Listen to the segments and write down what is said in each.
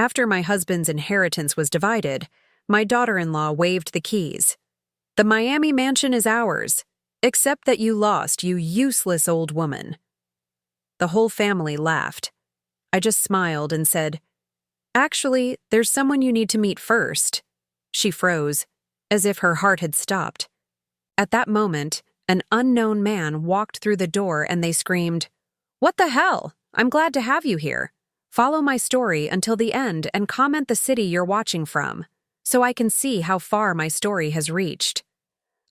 After my husband's inheritance was divided, my daughter-in-law waved the keys. "The Miami mansion is ours, except that you lost, you useless old woman." The whole family laughed. I just smiled and said, "Actually, there's someone you need to meet first." She froze, as if her heart had stopped. At that moment, an unknown man walked through the door and they screamed, "What the hell? I'm glad to have you here. Follow my story until the end and comment the city you're watching from, so I can see how far my story has reached."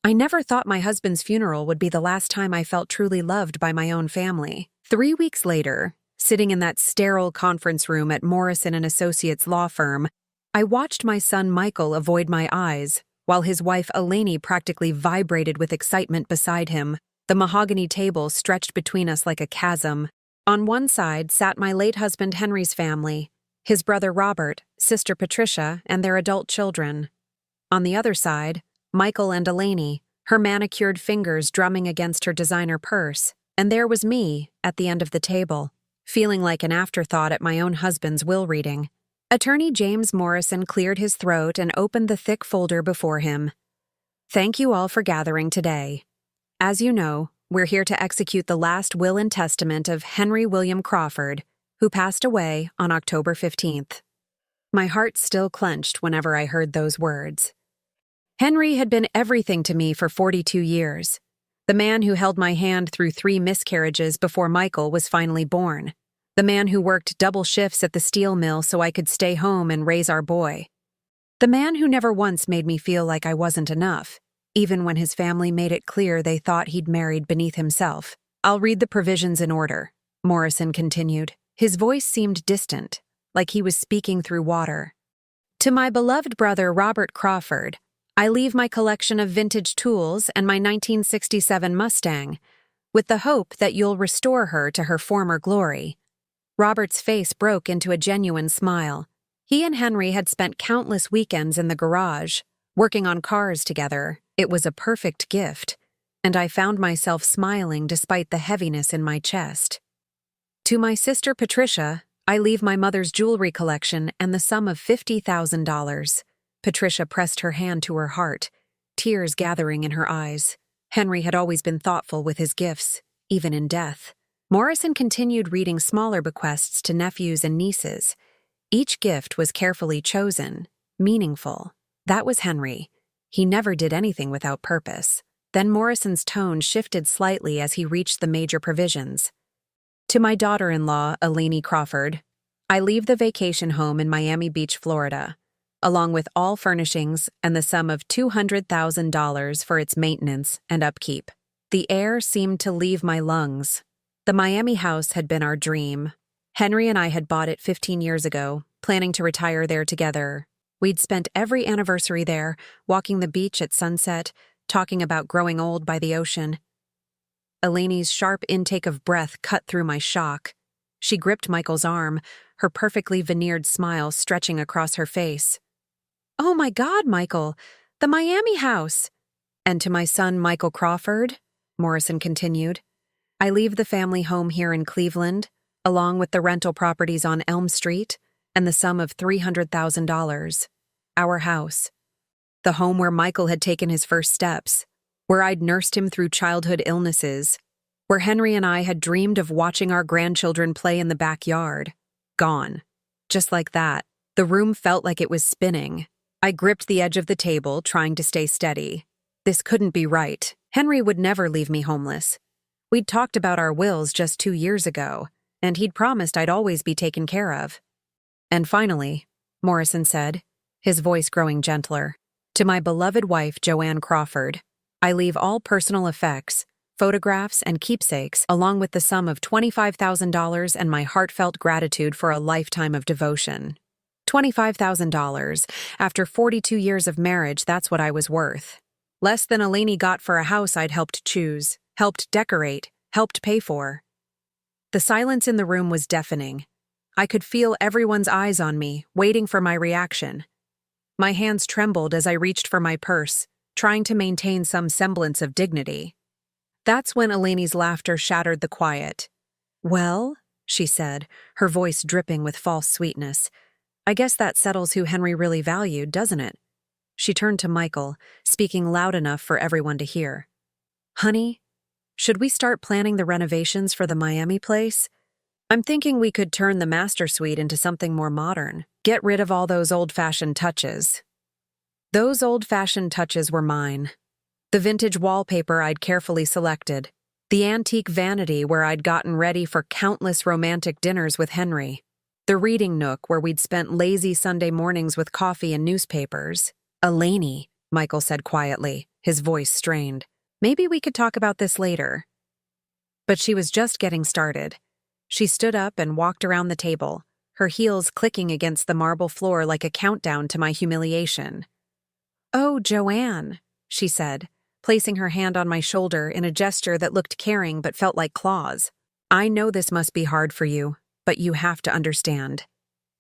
I never thought my husband's funeral would be the last time I felt truly loved by my own family. 3 weeks later, sitting in that sterile conference room at Morrison & Associates law firm, I watched my son Michael avoid my eyes, while his wife Eleni practically vibrated with excitement beside him. The mahogany table stretched between us like a chasm. On one side sat my late husband Henry's family, his brother Robert, sister Patricia, and their adult children. On the other side, Michael and Eleni, her manicured fingers drumming against her designer purse, and there was me, at the end of the table, feeling like an afterthought at my own husband's will reading. Attorney James Morrison cleared his throat and opened the thick folder before him. "Thank you all for gathering today. As you know, we're here to execute the last will and testament of Henry William Crawford, who passed away on October 15th. My heart still clenched whenever I heard those words. Henry had been everything to me for 42 years. The man who held my hand through 3 miscarriages before Michael was finally born. The man who worked double shifts at the steel mill so I could stay home and raise our boy. The man who never once made me feel like I wasn't enough, even when his family made it clear they thought he'd married beneath himself. I'll read the provisions in order," Morrison continued. His voice seemed distant, like he was speaking through water. "To my beloved brother Robert Crawford, I leave my collection of vintage tools and my 1967 Mustang, with the hope that you'll restore her to her former glory." Robert's face broke into a genuine smile. He and Henry had spent countless weekends in the garage, working on cars together. It was a perfect gift, and I found myself smiling despite the heaviness in my chest. "To my sister Patricia, I leave my mother's jewelry collection and the sum of $50,000. Patricia pressed her hand to her heart, tears gathering in her eyes. Henry had always been thoughtful with his gifts, even in death. Morrison continued reading smaller bequests to nephews and nieces. Each gift was carefully chosen, meaningful. That was Henry. He never did anything without purpose. Then Morrison's tone shifted slightly as he reached the major provisions. "To my daughter-in-law, Eleni Crawford, I leave the vacation home in Miami Beach, Florida, along with all furnishings and the sum of $200,000 for its maintenance and upkeep." The air seemed to leave my lungs. The Miami house had been our dream. Henry and I had bought it 15 years ago, planning to retire there together. We'd spent every anniversary there, walking the beach at sunset, talking about growing old by the ocean. Eleni's sharp intake of breath cut through my shock. She gripped Michael's arm, her perfectly veneered smile stretching across her face. "Oh my God, Michael, the Miami house!" "And to my son, Michael Crawford," Morrison continued, "I leave the family home here in Cleveland, along with the rental properties on Elm Street, and the sum of $300,000. Our house. The home where Michael had taken his first steps, where I'd nursed him through childhood illnesses, where Henry and I had dreamed of watching our grandchildren play in the backyard. Gone. Just like that. The room felt like it was spinning. I gripped the edge of the table, trying to stay steady. This couldn't be right. Henry would never leave me homeless. We'd talked about our wills just 2 years ago, and he'd promised I'd always be taken care of. "And finally," Morrison said, his voice growing gentler, "to my beloved wife, Joanne Crawford, I leave all personal effects, photographs, and keepsakes, along with the sum of $25,000 and my heartfelt gratitude for a lifetime of devotion." $25,000. After 42 years of marriage, that's what I was worth. Less than Eleni got for a house I'd helped choose, helped decorate, helped pay for. The silence in the room was deafening. I could feel everyone's eyes on me, waiting for my reaction. My hands trembled as I reached for my purse, trying to maintain some semblance of dignity. That's when Eleni's laughter shattered the quiet. "Well," she said, her voice dripping with false sweetness, I guess that settles who Henry really valued, doesn't it? She turned to Michael, speaking loud enough for everyone to hear. Honey, should we start planning the renovations for the Miami place? I'm thinking we could turn the master suite into something more modern. Get rid of all those old-fashioned touches. Those old-fashioned touches were mine. The vintage wallpaper I'd carefully selected. The antique vanity where I'd gotten ready for countless romantic dinners with Henry. The reading nook where we'd spent lazy Sunday mornings with coffee and newspapers. Elaney, Michael said quietly, his voice strained. Maybe we could talk about this later. But she was just getting started. She stood up and walked around the table, her heels clicking against the marble floor like a countdown to my humiliation. Oh, Joanne, she said, placing her hand on my shoulder in a gesture that looked caring but felt like claws. I know this must be hard for you, but you have to understand.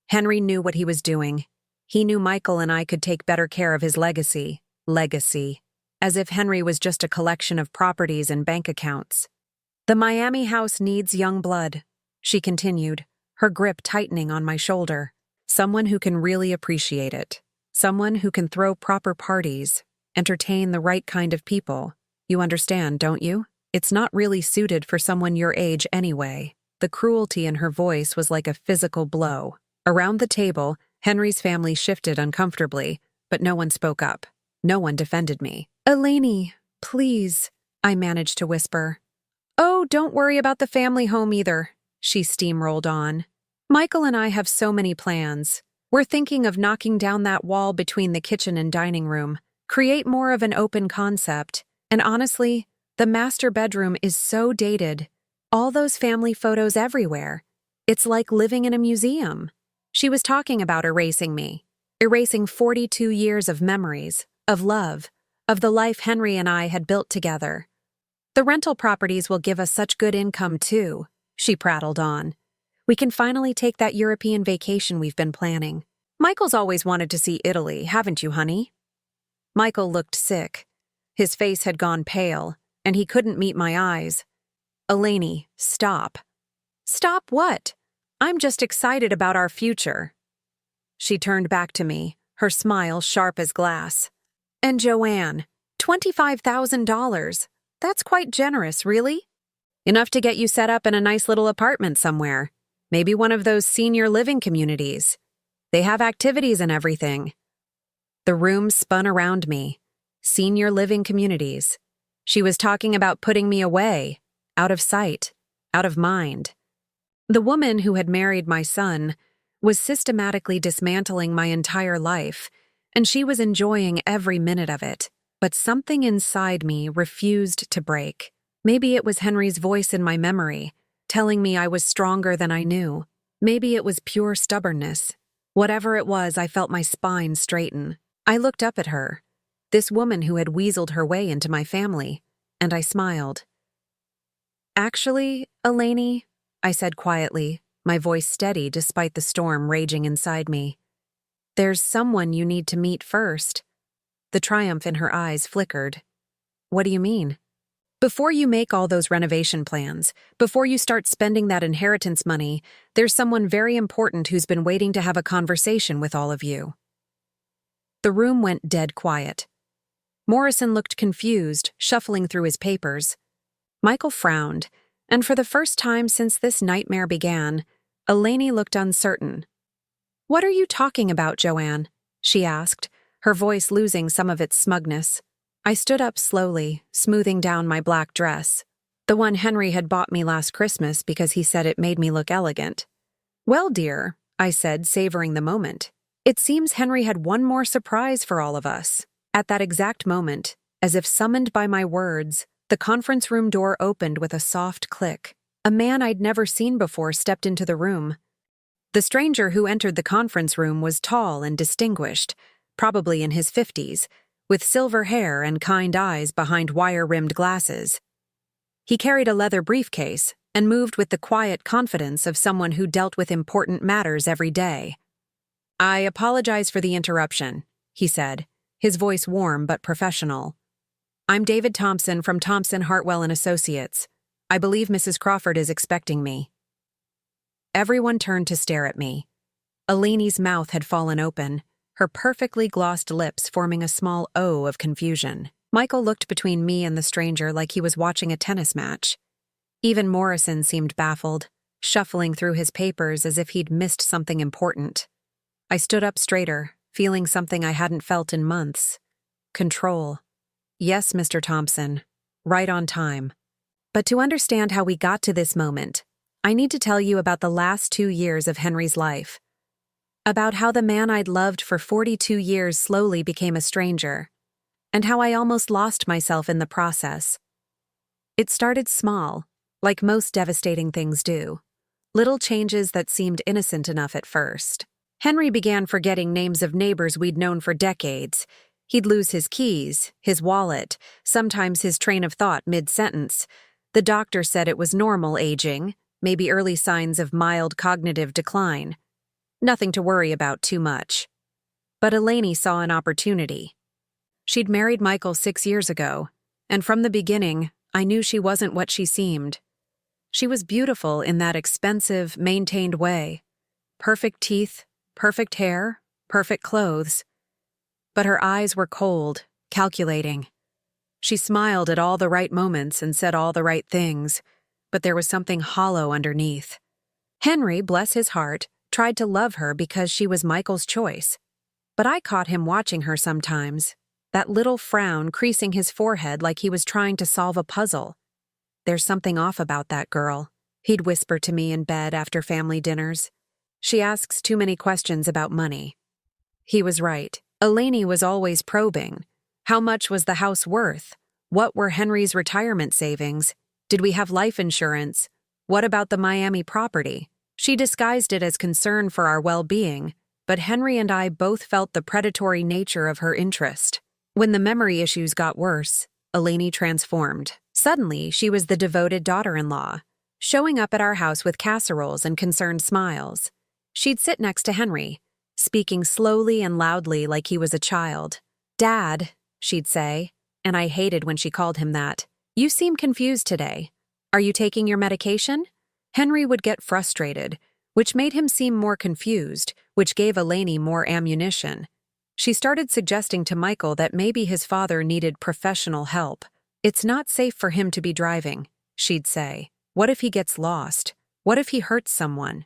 Henry knew what he was doing. He knew Michael and I could take better care of his legacy. Legacy. As if Henry was just a collection of properties and bank accounts. The Miami house needs young blood, she continued, her grip tightening on my shoulder. Someone who can really appreciate it. Someone who can throw proper parties, entertain the right kind of people. You understand, don't you? It's not really suited for someone your age anyway. The cruelty in her voice was like a physical blow. Around the table, Henry's family shifted uncomfortably, but no one spoke up. No one defended me. Elaney, please, I managed to whisper. Oh, don't worry about the family home either, she steamrolled on. Michael and I have so many plans. We're thinking of knocking down that wall between the kitchen and dining room, create more of an open concept, and honestly, the master bedroom is so dated. All those family photos everywhere. It's like living in a museum. She was talking about erasing me, erasing 42 years of memories, of love, of the life Henry and I had built together. The rental properties will give us such good income too, she prattled on. We can finally take that European vacation we've been planning. Michael's always wanted to see Italy, haven't you, honey? Michael looked sick. His face had gone pale, and he couldn't meet my eyes. Elaney, stop. Stop what? I'm just excited about our future. She turned back to me, her smile sharp as glass. And Joanne, $25,000. That's quite generous, really? Enough to get you set up in a nice little apartment somewhere. Maybe one of those senior living communities. They have activities and everything. The room spun around me. Senior living communities. She was talking about putting me away, out of sight, out of mind. The woman who had married my son was systematically dismantling my entire life, and she was enjoying every minute of it. But something inside me refused to break. Maybe it was Henry's voice in my memory, telling me I was stronger than I knew. Maybe it was pure stubbornness. Whatever it was, I felt my spine straighten. I looked up at her, this woman who had weaseled her way into my family, and I smiled. Actually, Elaney, I said quietly, my voice steady despite the storm raging inside me. There's someone you need to meet first. The triumph in her eyes flickered. What do you mean? Before you make all those renovation plans, before you start spending that inheritance money, there's someone very important who's been waiting to have a conversation with all of you. The room went dead quiet. Morrison looked confused, shuffling through his papers. Michael frowned, and for the first time since this nightmare began, Elaney looked uncertain. What are you talking about, Joanne? She asked, her voice losing some of its smugness. I stood up slowly, smoothing down my black dress, the one Henry had bought me last Christmas because he said it made me look elegant. Well, dear, I said, savoring the moment. It seems Henry had one more surprise for all of us. At that exact moment, as if summoned by my words, the conference room door opened with a soft click. A man I'd never seen before stepped into the room. The stranger who entered the conference room was tall and distinguished, probably in his 50s, with silver hair and kind eyes behind wire-rimmed glasses. He carried a leather briefcase and moved with the quiet confidence of someone who dealt with important matters every day. I apologize for the interruption, he said, his voice warm but professional. I'm David Thompson from Thompson Hartwell and Associates. I believe Mrs. Crawford is expecting me. Everyone turned to stare at me. Elaine's mouth had fallen open, her perfectly glossed lips forming a small O of confusion. Michael looked between me and the stranger like he was watching a tennis match. Even Morrison seemed baffled, shuffling through his papers as if he'd missed something important. I stood up straighter, feeling something I hadn't felt in months. Control. Yes, Mr. Thompson. Right on time. But to understand how we got to this moment, I need to tell you about the last 2 years of Henry's life. About how the man I'd loved for 42 years slowly became a stranger, and how I almost lost myself in the process. It started small, like most devastating things do. Little changes that seemed innocent enough at first. Henry began forgetting names of neighbors we'd known for decades. He'd lose his keys, his wallet, sometimes his train of thought mid-sentence. The doctor said it was normal aging, maybe early signs of mild cognitive decline. Nothing to worry about too much. But Elaine saw an opportunity. She'd married Michael 6 years ago, and from the beginning, I knew she wasn't what she seemed. She was beautiful in that expensive, maintained way. Perfect teeth, perfect hair, perfect clothes. But her eyes were cold, calculating. She smiled at all the right moments and said all the right things, but there was something hollow underneath. Henry, bless his heart, tried to love her because she was Michael's choice. But I caught him watching her sometimes, that little frown creasing his forehead like he was trying to solve a puzzle. There's something off about that girl, he'd whisper to me in bed after family dinners. She asks too many questions about money. He was right. Elaine was always probing. How much was the house worth? What were Henry's retirement savings? Did we have life insurance? What about the Miami property? She disguised it as concern for our well-being, but Henry and I both felt the predatory nature of her interest. When the memory issues got worse, Elaine transformed. Suddenly, she was the devoted daughter-in-law, showing up at our house with casseroles and concerned smiles. She'd sit next to Henry, speaking slowly and loudly like he was a child. "Dad," she'd say, and I hated when she called him that. "You seem confused today. Are you taking your medication?" Henry would get frustrated, which made him seem more confused, which gave Elaine more ammunition. She started suggesting to Michael that maybe his father needed professional help. "It's not safe for him to be driving," she'd say. "What if he gets lost? What if he hurts someone?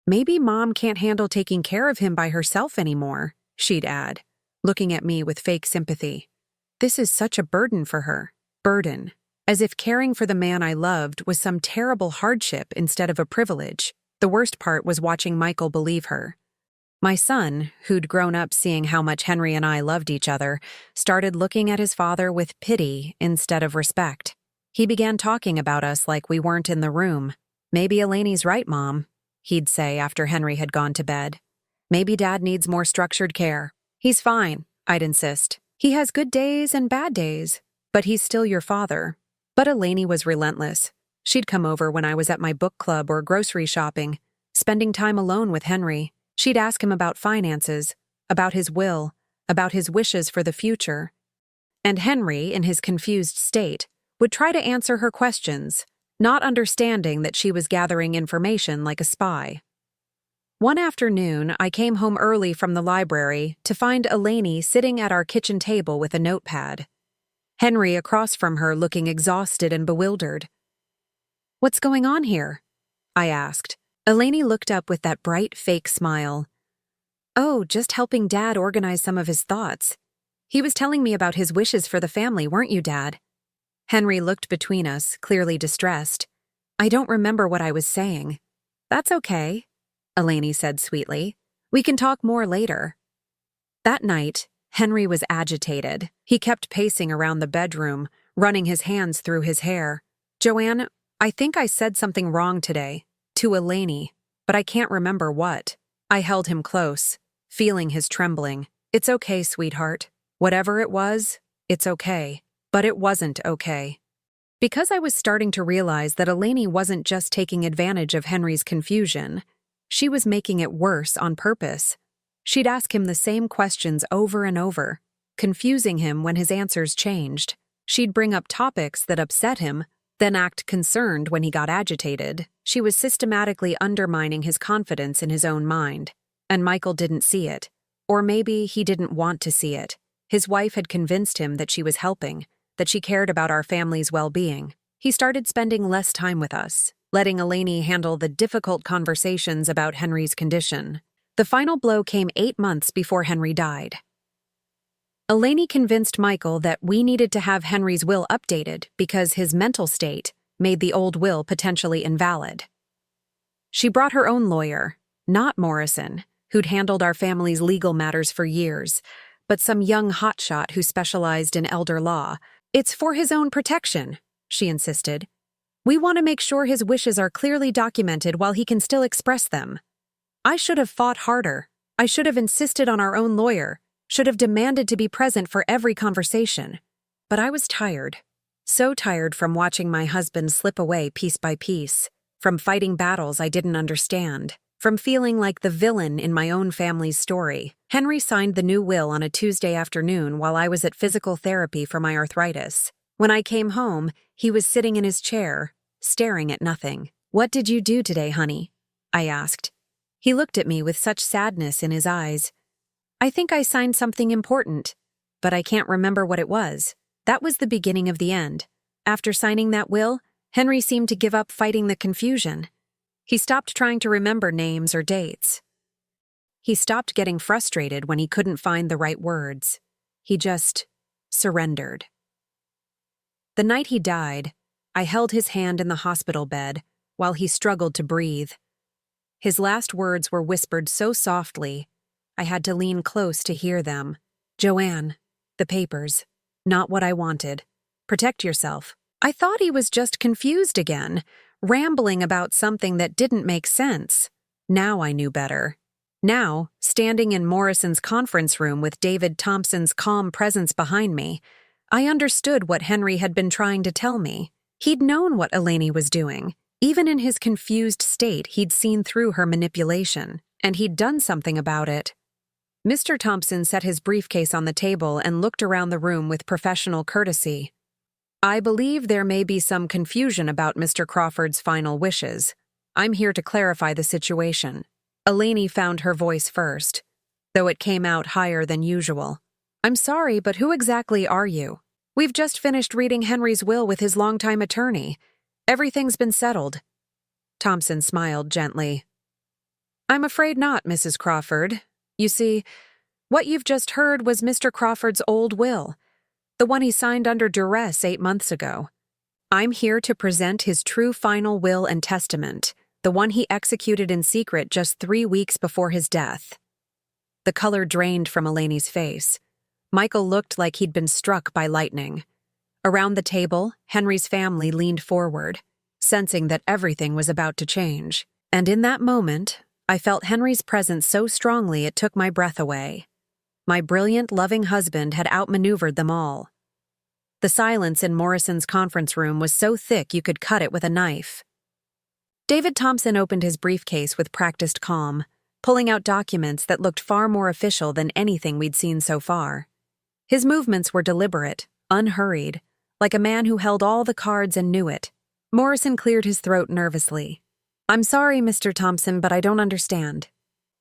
Maybe Mom can't handle taking care of him by herself anymore," she'd add, looking at me with fake sympathy. This is such a burden for her. Burden. As if caring for the man I loved was some terrible hardship instead of a privilege. The worst part was watching Michael believe her. My son, who'd grown up seeing how much Henry and I loved each other, started looking at his father with pity instead of respect. He began talking about us like we weren't in the room. "Maybe Elaine's right, Mom," he'd say after Henry had gone to bed. "Maybe Dad needs more structured care." "He's fine," I'd insist. "He has good days and bad days, but he's still your father." But Elaine was relentless. She'd come over when I was at my book club or grocery shopping, spending time alone with Henry. She'd ask him about finances, about his will, about his wishes for the future. And Henry, in his confused state, would try to answer her questions, not understanding that she was gathering information like a spy. One afternoon, I came home early from the library to find Elaine sitting at our kitchen table with a notepad. Henry across from her looking exhausted and bewildered. "What's going on here?" I asked. Elaine looked up with that bright, fake smile. "Oh, just helping Dad organize some of his thoughts. He was telling me about his wishes for the family, weren't you, Dad?" Henry looked between us, clearly distressed. "I don't remember what I was saying." "That's okay," Elaine said sweetly. "We can talk more later." That night, Henry was agitated. He kept pacing around the bedroom, running his hands through his hair. "Joanne, I think I said something wrong today, to Elaine, but I can't remember what." I held him close, feeling his trembling. "It's okay, sweetheart. Whatever it was, it's okay." But it wasn't okay. Because I was starting to realize that Elaine wasn't just taking advantage of Henry's confusion, she was making it worse on purpose. She'd ask him the same questions over and over, confusing him when his answers changed. She'd bring up topics that upset him, then act concerned when he got agitated. She was systematically undermining his confidence in his own mind. And Michael didn't see it. Or maybe he didn't want to see it. His wife had convinced him that she was helping, that she cared about our family's well-being. He started spending less time with us, letting Eleni handle the difficult conversations about Henry's condition. The final blow came 8 months before Henry died. Eleni convinced Michael that we needed to have Henry's will updated because his mental state made the old will potentially invalid. She brought her own lawyer, not Morrison, who'd handled our family's legal matters for years, but some young hotshot who specialized in elder law. It's for his own protection, she insisted. We want to make sure his wishes are clearly documented while he can still express them. I should have fought harder. I should have insisted on our own lawyer, should have demanded to be present for every conversation. But I was tired. So tired from watching my husband slip away piece by piece, from fighting battles I didn't understand, from feeling like the villain in my own family's story. Henry signed the new will on a Tuesday afternoon while I was at physical therapy for my arthritis. When I came home, he was sitting in his chair, staring at nothing. "What did you do today, honey?" I asked. He looked at me with such sadness in his eyes. "I think I signed something important, but I can't remember what it was." That was the beginning of the end. After signing that will, Henry seemed to give up fighting the confusion. He stopped trying to remember names or dates. He stopped getting frustrated when he couldn't find the right words. He just surrendered. The night he died, I held his hand in the hospital bed while he struggled to breathe. His last words were whispered so softly, I had to lean close to hear them. "Joanne, the papers. Not what I wanted. Protect yourself." I thought he was just confused again, rambling about something that didn't make sense. Now I knew better. Now, standing in Morrison's conference room with David Thompson's calm presence behind me, I understood what Henry had been trying to tell me. He'd known what Eleni was doing. Even in his confused state, he'd seen through her manipulation, and he'd done something about it. Mr. Thompson set his briefcase on the table and looked around the room with professional courtesy. "I believe there may be some confusion about Mr. Crawford's final wishes. I'm here to clarify the situation." Eleni found her voice first, though it came out higher than usual. "I'm sorry, but who exactly are you? We've just finished reading Henry's will with his longtime attorney. Everything's been settled." Thompson smiled gently. "I'm afraid not, Mrs. Crawford. You see, what you've just heard was Mr. Crawford's old will, the one he signed under duress 8 months ago. I'm here to present his true final will and testament, the one he executed in secret just 3 weeks before his death." The color drained from Eleni's face. Michael looked like he'd been struck by lightning. Around the table, Henry's family leaned forward, sensing that everything was about to change. And in that moment, I felt Henry's presence so strongly it took my breath away. My brilliant, loving husband had outmaneuvered them all. The silence in Morrison's conference room was so thick you could cut it with a knife. David Thompson opened his briefcase with practiced calm, pulling out documents that looked far more official than anything we'd seen so far. His movements were deliberate, unhurried, like a man who held all the cards and knew it. Morrison cleared his throat nervously. "I'm sorry, Mr. Thompson, but I don't understand.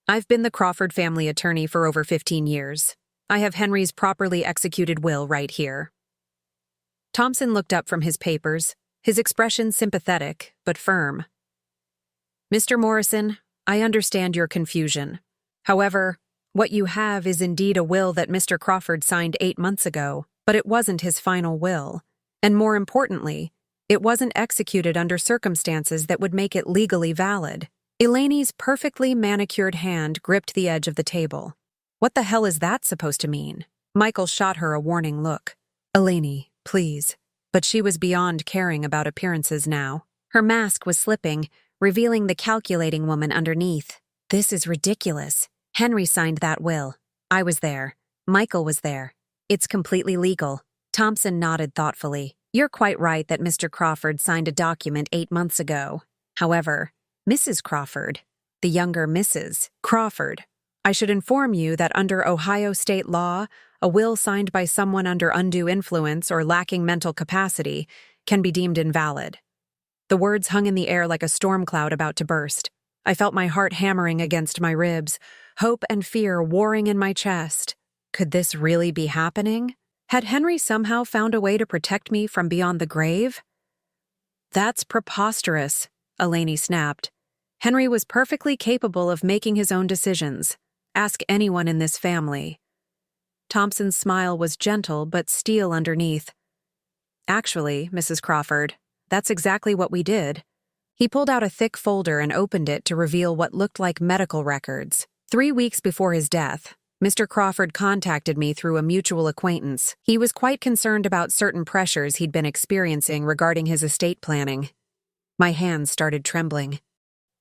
I've been the Crawford family attorney for over 15 years. I have Henry's properly executed will right here." Thompson looked up from his papers, his expression sympathetic but firm. "Mr. Morrison, I understand your confusion. However, what you have is indeed a will that Mr. Crawford signed 8 months ago, but it wasn't his final will. And more importantly, it wasn't executed under circumstances that would make it legally valid." Eleni's perfectly manicured hand gripped the edge of the table. "What the hell is that supposed to mean?" Michael shot her a warning look. "Eleni, please." But she was beyond caring about appearances now. Her mask was slipping, revealing the calculating woman underneath. "This is ridiculous. Henry signed that will. I was there. Michael was there. It's completely legal." Thompson nodded thoughtfully. "You're quite right that Mr. Crawford signed a document 8 months ago. However, Mrs. Crawford, the younger Mrs. Crawford, I should inform you that under Ohio state law, a will signed by someone under undue influence or lacking mental capacity can be deemed invalid." The words hung in the air like a storm cloud about to burst. I felt my heart hammering against my ribs. hope and fear warring in my chest. Could this really be happening? Had Henry somehow found a way to protect me from beyond the grave? That's preposterous, Eleni snapped. Henry was perfectly capable of making his own decisions. Ask anyone in this family. Thompson's smile was gentle but steel underneath. Actually, Mrs. Crawford, that's exactly what we did. He pulled out a thick folder and opened it to reveal what looked like medical records. 3 weeks before his death, Mr. Crawford contacted me through a mutual acquaintance. He was quite concerned about certain pressures he'd been experiencing regarding his estate planning. My hands started trembling.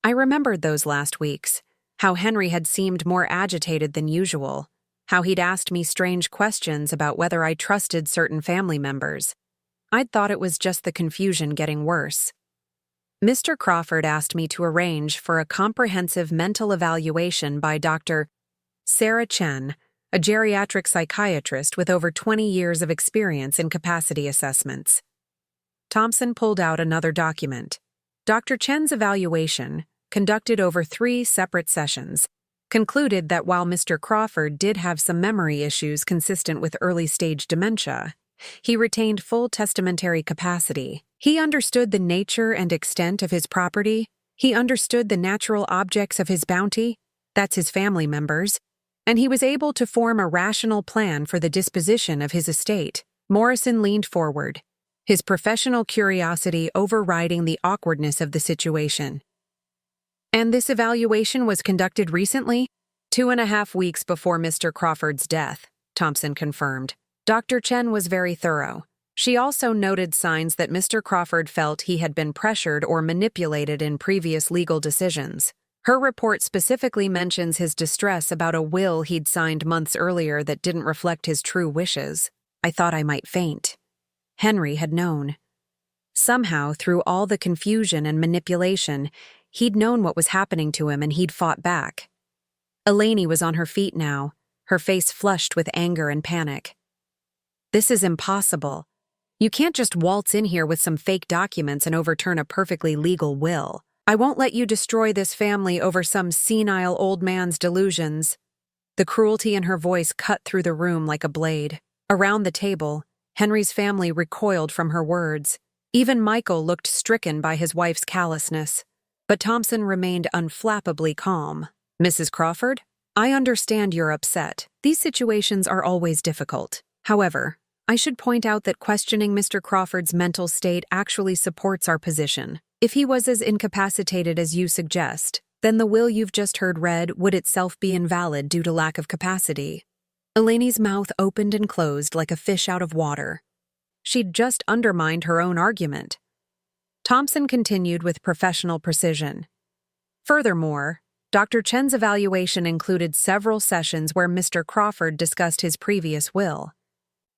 I remembered those last weeks, how Henry had seemed more agitated than usual, how he'd asked me strange questions about whether I trusted certain family members. I'd thought it was just the confusion getting worse. Mr. Crawford asked me to arrange for a comprehensive mental evaluation by Dr. Sarah Chen, a geriatric psychiatrist with over 20 years of experience in capacity assessments. Thompson pulled out another document. Dr. Chen's evaluation, conducted over 3 separate sessions, concluded that while Mr. Crawford did have some memory issues consistent with early-stage dementia, he retained full testamentary capacity. He understood the nature and extent of his property. He understood the natural objects of his bounty, that's his family members, and he was able to form a rational plan for the disposition of his estate. Morrison leaned forward, his professional curiosity overriding the awkwardness of the situation. And this evaluation was conducted recently? 2.5 weeks before Mr. Crawford's death, Thompson confirmed. Dr. Chen was very thorough. She also noted signs that Mr. Crawford felt he had been pressured or manipulated in previous legal decisions. Her report specifically mentions his distress about a will he'd signed months earlier that didn't reflect his true wishes. I thought I might faint. Henry had known. Somehow, through all the confusion and manipulation, he'd known what was happening to him and he'd fought back. Eleni was on her feet now, her face flushed with anger and panic. This is impossible. You can't just waltz in here with some fake documents and overturn a perfectly legal will. I won't let you destroy this family over some senile old man's delusions. The cruelty in her voice cut through the room like a blade. Around the table, Henry's family recoiled from her words. Even Michael looked stricken by his wife's callousness. But Thompson remained unflappably calm. Mrs. Crawford, I understand you're upset. These situations are always difficult. However, I should point out that questioning Mr. Crawford's mental state actually supports our position. If he was as incapacitated as you suggest, then the will you've just heard read would itself be invalid due to lack of capacity. Eleni's mouth opened and closed like a fish out of water. She'd just undermined her own argument. Thompson continued with professional precision. Furthermore, Dr. Chen's evaluation included several sessions where Mr. Crawford discussed his previous will.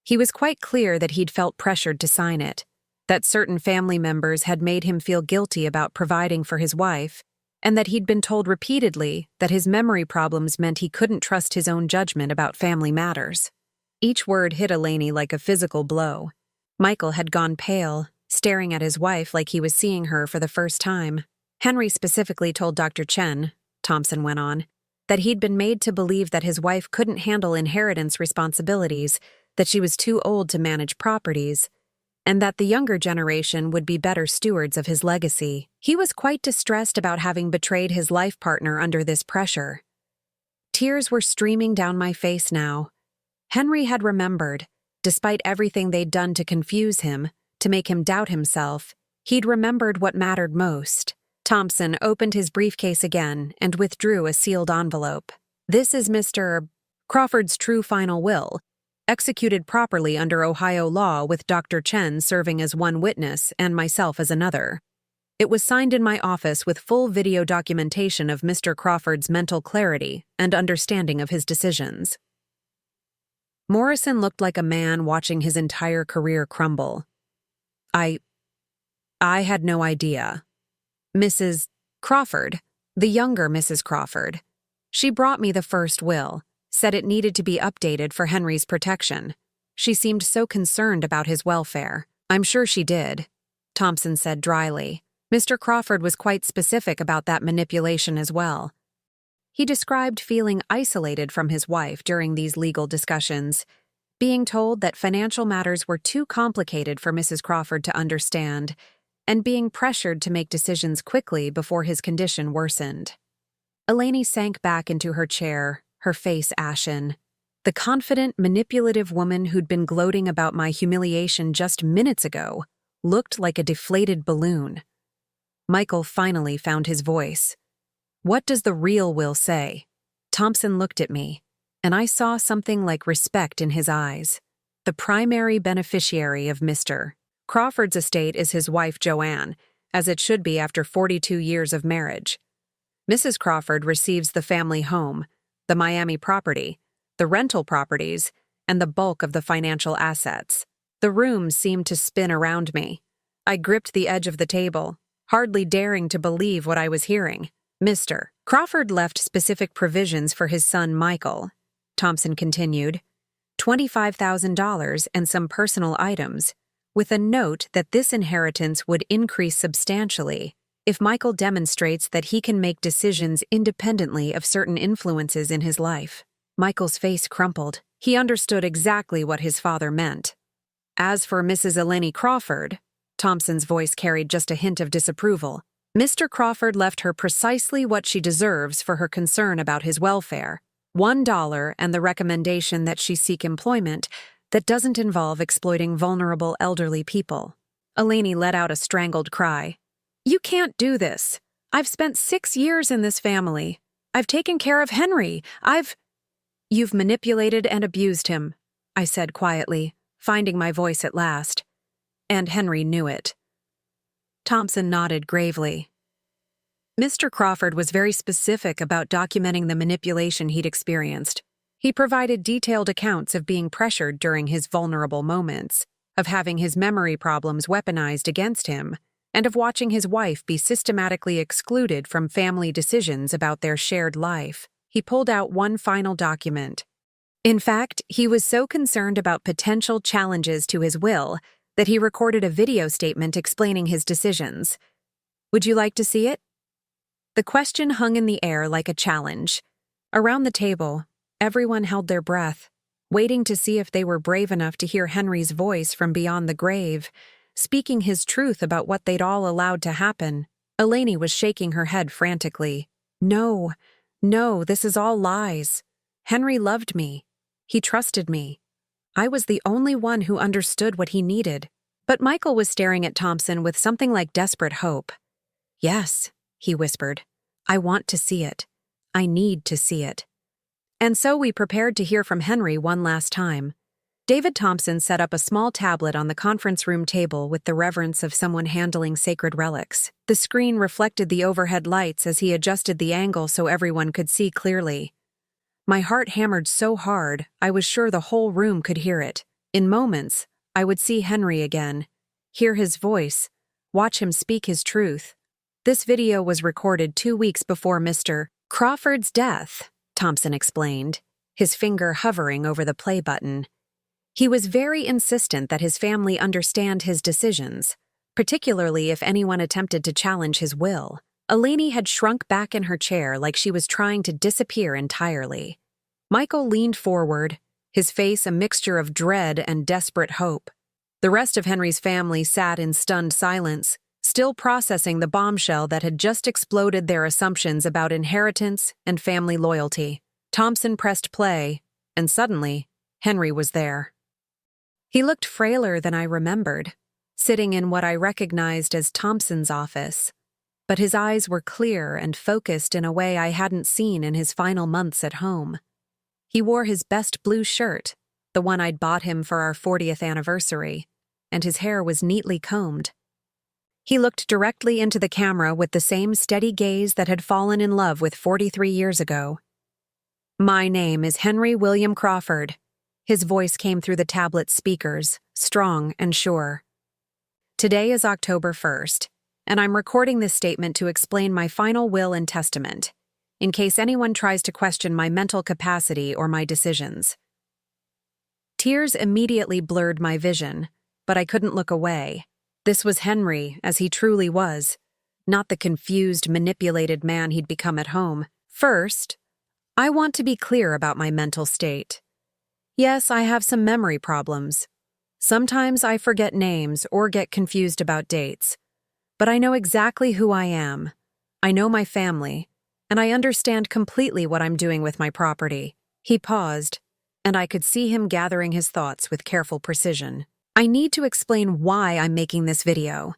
He was quite clear that he'd felt pressured to sign it, that certain family members had made him feel guilty about providing for his wife, and that he'd been told repeatedly that his memory problems meant he couldn't trust his own judgment about family matters. Each word hit Eleni like a physical blow. Michael had gone pale, staring at his wife like he was seeing her for the first time. Henry specifically told Dr. Chen, Thompson went on, that he'd been made to believe that his wife couldn't handle inheritance responsibilities, that she was too old to manage properties, and that the younger generation would be better stewards of his legacy. He was quite distressed about having betrayed his life partner under this pressure. Tears were streaming down my face now. Henry had remembered, despite everything they'd done to confuse him, to make him doubt himself, he'd remembered what mattered most. Thompson opened his briefcase again and withdrew a sealed envelope. This is Mr. Crawford's true final will, executed properly under Ohio law with Dr. Chen serving as one witness and myself as another. It was signed in my office with full video documentation of Mr. Crawford's mental clarity and understanding of his decisions. Morrison looked like a man watching his entire career crumble. I had no idea. Mrs. Crawford, the younger Mrs. Crawford, she brought me the first will, said it needed to be updated for Henry's protection. She seemed so concerned about his welfare. I'm sure she did, Thompson said dryly. Mr. Crawford was quite specific about that manipulation as well. He described feeling isolated from his wife during these legal discussions, being told that financial matters were too complicated for Mrs. Crawford to understand, and being pressured to make decisions quickly before his condition worsened. Eleni sank back into her chair, her face ashen. The confident, manipulative woman who'd been gloating about my humiliation just minutes ago looked like a deflated balloon. Michael finally found his voice. "What does the real will say?" Thompson looked at me, and I saw something like respect in his eyes. The primary beneficiary of Mr. Crawford's estate is his wife Joanne, as it should be after 42 years of marriage. Mrs. Crawford receives the family home, the Miami property, the rental properties, and the bulk of the financial assets. The room seemed to spin around me. I gripped the edge of the table, hardly daring to believe what I was hearing. Mr. Crawford left specific provisions for his son Michael, Thompson continued, $25,000 and some personal items, with a note that this inheritance would increase substantially if Michael demonstrates that he can make decisions independently of certain influences in his life. Michael's face crumpled. He understood exactly what his father meant. As for Mrs. Eleni Crawford, Thompson's voice carried just a hint of disapproval. Mr. Crawford left her precisely what she deserves for her concern about his welfare, $1 and the recommendation that she seek employment that doesn't involve exploiting vulnerable elderly people. Eleni let out a strangled cry. "You can't do this. I've spent 6 years in this family. I've taken care of Henry. You've manipulated and abused him," I said quietly, finding my voice at last. And Henry knew it. Thompson nodded gravely. Mr. Crawford was very specific about documenting the manipulation he'd experienced. He provided detailed accounts of being pressured during his vulnerable moments, of having his memory problems weaponized against him, and of watching his wife be systematically excluded from family decisions about their shared life. He pulled out one final document. In fact, he was so concerned about potential challenges to his will that he recorded a video statement explaining his decisions. "Would you like to see it?" The question hung in the air like a challenge. Around the table, everyone held their breath, waiting to see if they were brave enough to hear Henry's voice from beyond the grave, speaking his truth about what they'd all allowed to happen. Eleni was shaking her head frantically. No, this is all lies. Henry loved me. He trusted me. I was the only one who understood what he needed. But Michael was staring at Thompson with something like desperate hope. "Yes," he whispered. "I want to see it. I need to see it." And so we prepared to hear from Henry one last time. David Thompson set up a small tablet on the conference room table with the reverence of someone handling sacred relics. The screen reflected the overhead lights as he adjusted the angle so everyone could see clearly. My heart hammered so hard, I was sure the whole room could hear it. In moments, I would see Henry again, hear his voice, watch him speak his truth. This video was recorded 2 weeks before Mr. Crawford's death, Thompson explained, his finger hovering over the play button. He was very insistent that his family understand his decisions, particularly if anyone attempted to challenge his will. Eleni had shrunk back in her chair like she was trying to disappear entirely. Michael leaned forward, his face a mixture of dread and desperate hope. The rest of Henry's family sat in stunned silence, still processing the bombshell that had just exploded their assumptions about inheritance and family loyalty. Thompson pressed play, and suddenly, Henry was there. He looked frailer than I remembered, sitting in what I recognized as Thompson's office. But his eyes were clear and focused in a way I hadn't seen in his final months at home. He wore his best blue shirt, the one I'd bought him for our 40th anniversary, and his hair was neatly combed. He looked directly into the camera with the same steady gaze that had fallen in love with 43 years ago. "My name is Henry William Crawford." His voice came through the tablet's speakers, strong and sure. "Today is October 1st, and I'm recording this statement to explain my final will and testament, in case anyone tries to question my mental capacity or my decisions." Tears immediately blurred my vision, but I couldn't look away. This was Henry, as he truly was, not the confused, manipulated man he'd become at home. First, I want to be clear about my mental state. Yes, I have some memory problems. Sometimes I forget names or get confused about dates. But I know exactly who I am. I know my family, and I understand completely what I'm doing with my property. He paused, and I could see him gathering his thoughts with careful precision. I need to explain why I'm making this video.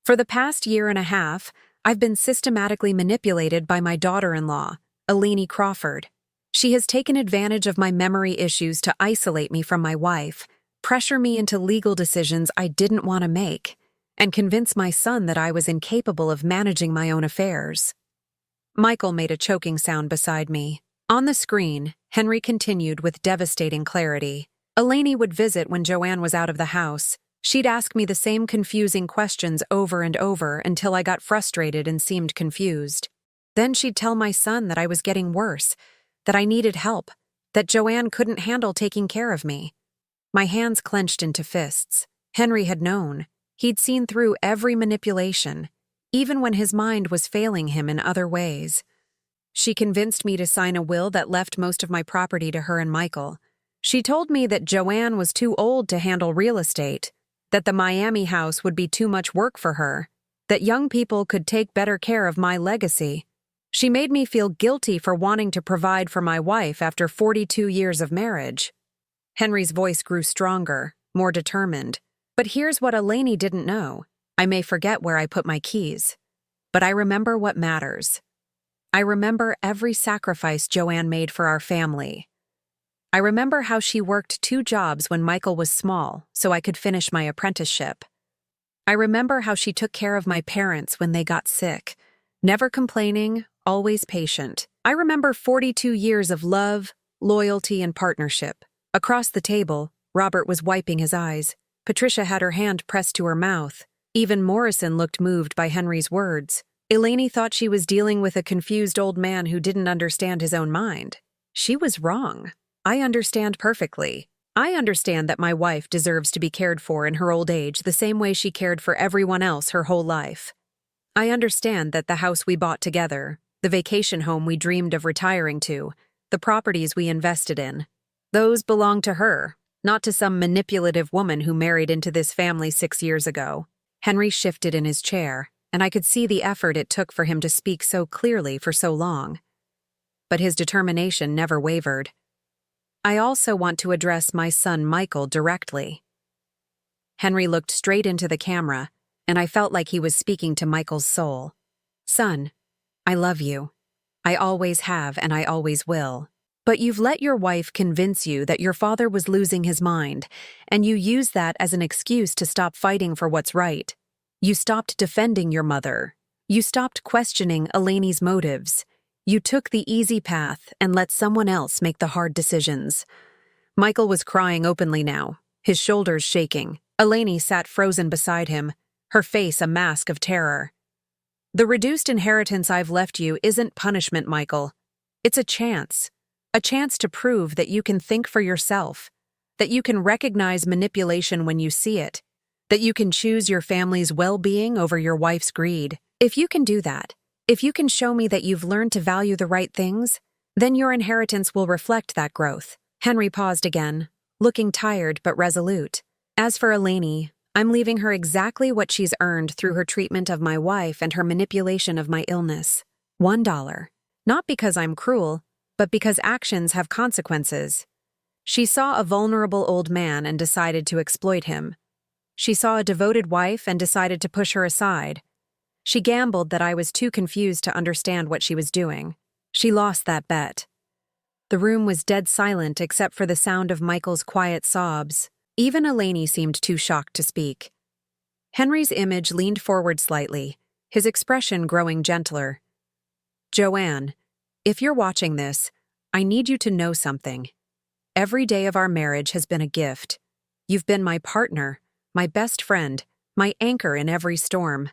For the past year and a half, I've been systematically manipulated by my daughter-in-law, Eleni Crawford. She has taken advantage of my memory issues to isolate me from my wife, pressure me into legal decisions I didn't want to make, and convince my son that I was incapable of managing my own affairs. Michael made a choking sound beside me. On the screen, Henry continued with devastating clarity. Eleni would visit when Joanne was out of the house. She'd ask me the same confusing questions over and over until I got frustrated and seemed confused. Then she'd tell my son that I was getting worse, that I needed help, that Joanne couldn't handle taking care of me. My hands clenched into fists. Henry had known. He'd seen through every manipulation, even when his mind was failing him in other ways. She convinced me to sign a will that left most of my property to her and Michael. She told me that Joanne was too old to handle real estate, that the Miami house would be too much work for her, that young people could take better care of my legacy. She made me feel guilty for wanting to provide for my wife after 42 years of marriage. Henry's voice grew stronger, more determined. But here's what Eleni didn't know. I may forget where I put my keys, but I remember what matters. I remember every sacrifice Joanne made for our family. I remember how she worked 2 jobs when Michael was small so I could finish my apprenticeship. I remember how she took care of my parents when they got sick, never complaining, always patient. I remember 42 years of love, loyalty, and partnership. Across the table, Robert was wiping his eyes. Patricia had her hand pressed to her mouth. Even Morrison looked moved by Henry's words. Eleni thought she was dealing with a confused old man who didn't understand his own mind. She was wrong. I understand perfectly. I understand that my wife deserves to be cared for in her old age the same way she cared for everyone else her whole life. I understand that the house we bought together, the vacation home we dreamed of retiring to, the properties we invested in, those belong to her, not to some manipulative woman who married into this family 6 years ago. Henry shifted in his chair, and I could see the effort it took for him to speak so clearly for so long. But his determination never wavered. I also want to address my son Michael directly. Henry looked straight into the camera, and I felt like he was speaking to Michael's soul. Son, I love you. I always have and I always will. But you've let your wife convince you that your father was losing his mind, and you use that as an excuse to stop fighting for what's right. You stopped defending your mother. You stopped questioning Eleni's motives. You took the easy path and let someone else make the hard decisions. Michael was crying openly now, his shoulders shaking. Eleni sat frozen beside him, her face a mask of terror. The reduced inheritance I've left you isn't punishment, Michael. It's a chance. A chance to prove that you can think for yourself, that you can recognize manipulation when you see it, that you can choose your family's well-being over your wife's greed. If you can do that, if you can show me that you've learned to value the right things, then your inheritance will reflect that growth. Henry paused again, looking tired but resolute. As for Eleni, I'm leaving her exactly what she's earned through her treatment of my wife and her manipulation of my illness. $1. Not because I'm cruel, but because actions have consequences. She saw a vulnerable old man and decided to exploit him. She saw a devoted wife and decided to push her aside. She gambled that I was too confused to understand what she was doing. She lost that bet. The room was dead silent except for the sound of Michael's quiet sobs. Even Eleni seemed too shocked to speak. Henry's image leaned forward slightly, his expression growing gentler. Joanne, if you're watching this, I need you to know something. Every day of our marriage has been a gift. You've been my partner, my best friend, my anchor in every storm.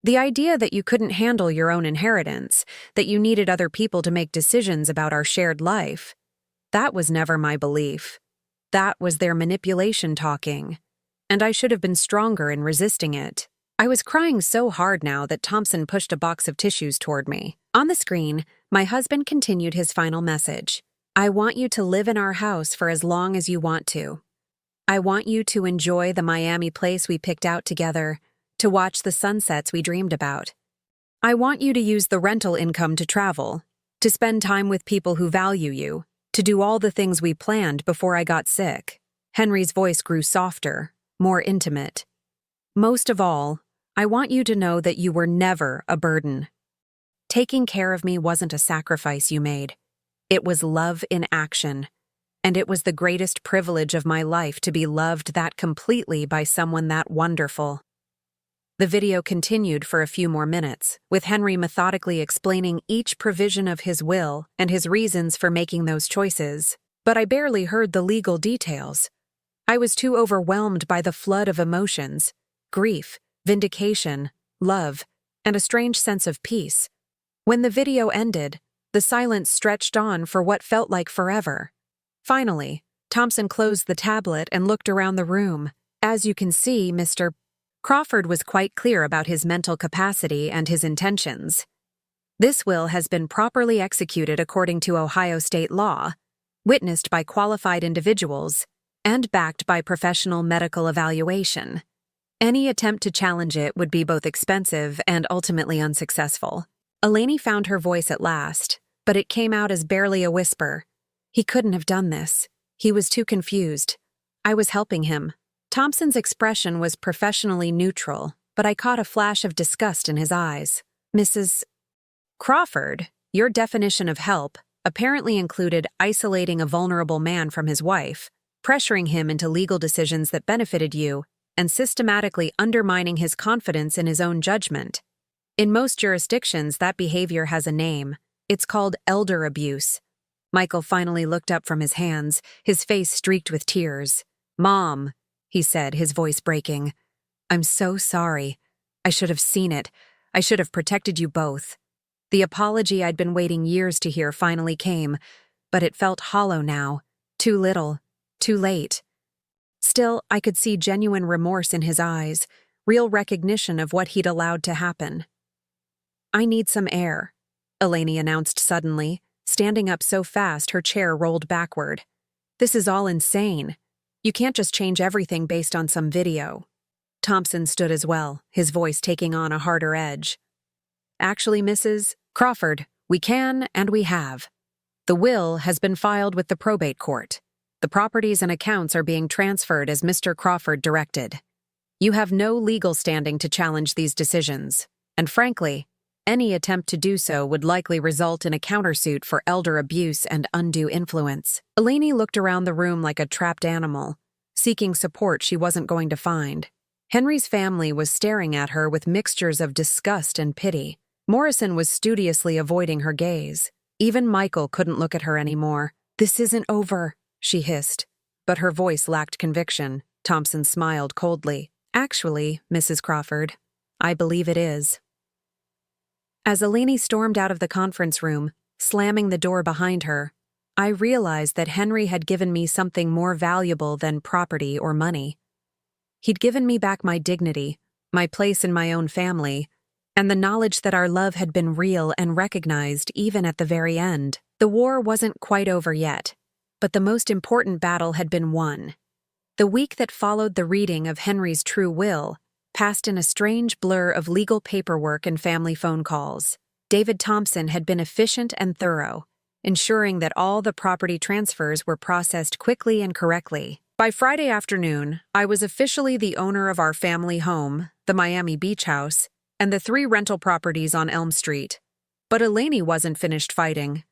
The idea that you couldn't handle your own inheritance, that you needed other people to make decisions about our shared life, that was never my belief. That was their manipulation talking, and I should have been stronger in resisting it. I was crying so hard now that Thompson pushed a box of tissues toward me. On the screen, my husband continued his final message. I want you to live in our house for as long as you want to. I want you to enjoy the Miami place we picked out together, to watch the sunsets we dreamed about. I want you to use the rental income to travel, to spend time with people who value you, to do all the things we planned before I got sick. Henry's voice grew softer, more intimate. Most of all, I want you to know that you were never a burden. Taking care of me wasn't a sacrifice you made. It was love in action. And it was the greatest privilege of my life to be loved that completely by someone that wonderful. The video continued for a few more minutes, with Henry methodically explaining each provision of his will and his reasons for making those choices, but I barely heard the legal details. I was too overwhelmed by the flood of emotions, grief, vindication, love, and a strange sense of peace. When the video ended, the silence stretched on for what felt like forever. Finally, Thompson closed the tablet and looked around the room. As you can see, Mr. Crawford was quite clear about his mental capacity and his intentions. This will has been properly executed according to Ohio state law, witnessed by qualified individuals, and backed by professional medical evaluation. Any attempt to challenge it would be both expensive and ultimately unsuccessful. Eleni found her voice at last, but it came out as barely a whisper. He couldn't have done this. He was too confused. I was helping him. Thompson's expression was professionally neutral, but I caught a flash of disgust in his eyes. Mrs. Crawford, your definition of help apparently included isolating a vulnerable man from his wife, pressuring him into legal decisions that benefited you, and systematically undermining his confidence in his own judgment. In most jurisdictions, that behavior has a name. It's called elder abuse. Michael finally looked up from his hands, his face streaked with tears. Mom, he said, his voice breaking. I'm so sorry. I should have seen it. I should have protected you both. The apology I'd been waiting years to hear finally came, but it felt hollow now. Too little. Too late. Still, I could see genuine remorse in his eyes, real recognition of what he'd allowed to happen. I need some air, Eleni announced suddenly, standing up so fast her chair rolled backward. This is all insane. You can't just change everything based on some video. Thompson stood as well, his voice taking on a harder edge. Actually, Mrs. Crawford, we can and we have. The will has been filed with the probate court. The properties and accounts are being transferred as Mr. Crawford directed. You have no legal standing to challenge these decisions, and frankly, any attempt to do so would likely result in a countersuit for elder abuse and undue influence. Eleni looked around the room like a trapped animal, seeking support she wasn't going to find. Henry's family was staring at her with mixtures of disgust and pity. Morrison was studiously avoiding her gaze. Even Michael couldn't look at her anymore. This isn't over, she hissed, but her voice lacked conviction. Thompson smiled coldly. Actually, Mrs. Crawford, I believe it is. As Eleni stormed out of the conference room, slamming the door behind her, I realized that Henry had given me something more valuable than property or money. He'd given me back my dignity, my place in my own family, and the knowledge that our love had been real and recognized even at the very end. The war wasn't quite over yet, but the most important battle had been won. The week that followed the reading of Henry's true will passed in a strange blur of legal paperwork and family phone calls. David Thompson had been efficient and thorough, ensuring that all the property transfers were processed quickly and correctly. By Friday afternoon, I was officially the owner of our family home, the Miami Beach House, and the 3 rental properties on Elm Street. But Eleni wasn't finished fighting.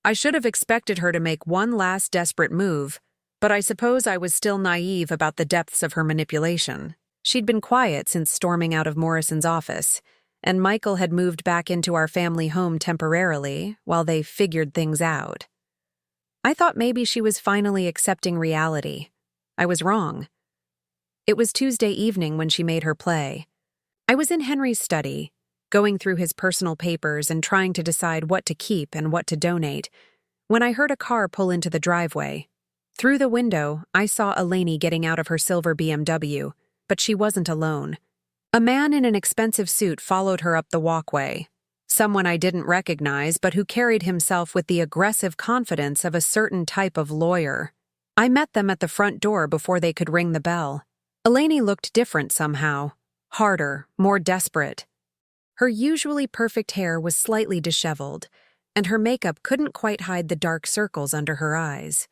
I should have expected her to make one last desperate move, but I suppose I was still naive about the depths of her manipulation. She'd been quiet since storming out of Morrison's office, and Michael had moved back into our family home temporarily while they figured things out. I thought maybe she was finally accepting reality. I was wrong. It was Tuesday evening when she made her play. I was in Henry's study, going through his personal papers and trying to decide what to keep and what to donate, when I heard a car pull into the driveway. Through the window, I saw Eleni getting out of her silver BMW, but she wasn't alone. A man in an expensive suit followed her up the walkway. Someone I didn't recognize, but who carried himself with the aggressive confidence of a certain type of lawyer. I met them at the front door before they could ring the bell. Eleni looked different somehow. Harder, more desperate. Her usually perfect hair was slightly disheveled, and her makeup couldn't quite hide the dark circles under her eyes.